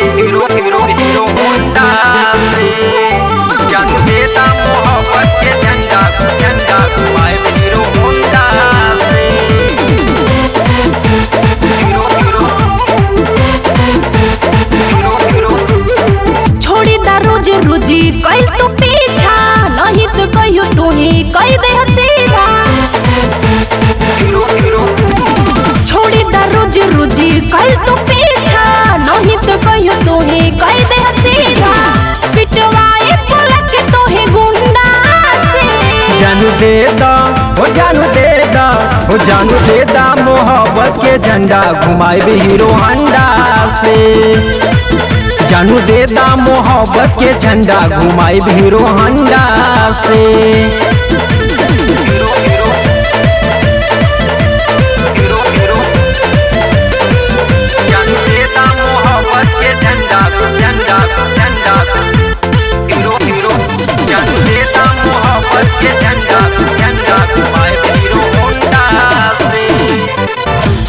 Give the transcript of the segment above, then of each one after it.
hero hero hero Honda से जानू देता मोहब्बत के झंडा झंडा घुमाए हीरो होंडा से हीरो हीरो हीरो हीरो छोड़ी दा रोज रोजी कई तो पीछा नहीं तो कहियो तू ही कई दे सीधा हीरो हीरो छोड़ी दा रोज रोजी कई तो पीछा नहीं तो कहियो तू ही कई दे सीधा पिटवाए पलक तो ही गुंडा से जानू दे दा हो जानू दे दा हो जानू दे दा मोहब्बत के झंडा घुमाए भी हीरो होंडा से जानू दे दा मोहब्बत के झंडा घुमाए भी हीरो होंडा से हीरो हीरो हीरो हीरो जानू देता मोहब्बत के झंडा झंडा झंडा हीरो हीरो जानू देता मोहब्बत के झंडा झंडा घुमाए हीरो होंडा से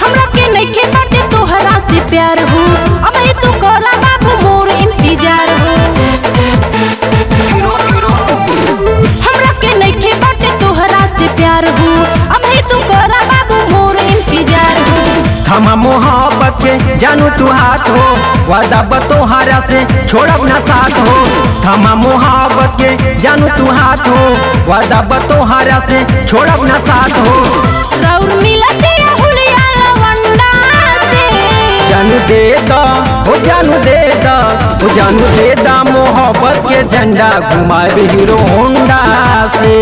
हमरा के नइखे बाटे तोहरा से प्यार हो अब ही तू करा बाबू मोर इंतजार हो हीरो हीरो हमरा के नइखे बाटे तोहरा से प्यार हो अब ही तू करा बाबू मोर इंतजार हो थमा मोहब्बत के जानू तू हाथ हो वादा बतोहारा से छोड़ब ना साथ हो थमा मोहब्बत के जानू तू हाथ हो वादा बतोहारा से छोड़ब ना साथ हो रौर मिलते हुलिया लवंडा से जानू दे दा हो जानू दे दा हो जानू दे दा मोहब्बत के झंडा घुमाए भी हीरो होंडा से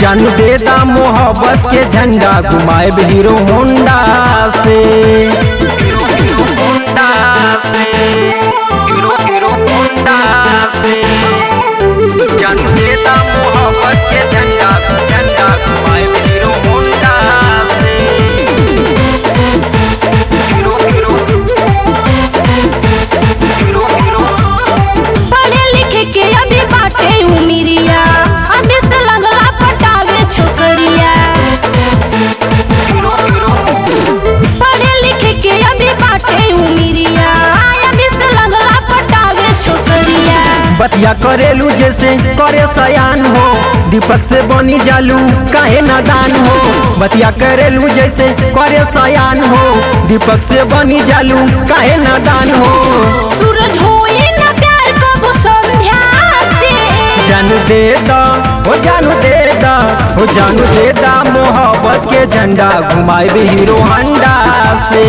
जानू दे दा मोहब्बत के झंडा घुमाए भी हीरो होंडा से हीरो हीरो होंडा से हीरो हीरो होंडा से जानू देता मोहब्बत के झंडा झंडा घुमाए हीरो होंडा से हीरो हीरो हीरो हीरो पढ़े लिखे के अभी बाटे उमिरिया अभी से लगला पटावे छोकरिया हीरो हीरो पढ़े लिखे के अभी बाटे उमिरिया अभी से लगला पटावे छोकरिया बतिया करेलू जैसे करे सयान हो दीपक से बनी जालू काहे नादान हो बतिया करेलू जैसे करे सयान हो दीपक से बनी जालू काहे नादान हो सूरज होई ना प्यार कबो संध्या से जानू दे दा हो जानू दे दा हो जानू दे दा मोहब्बत के झंडा घुमाए भी हीरो होंडा से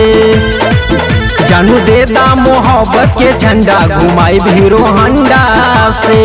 जानू दे दा मोहब्बत के झंडा घुमाए भी हीरो होंडा से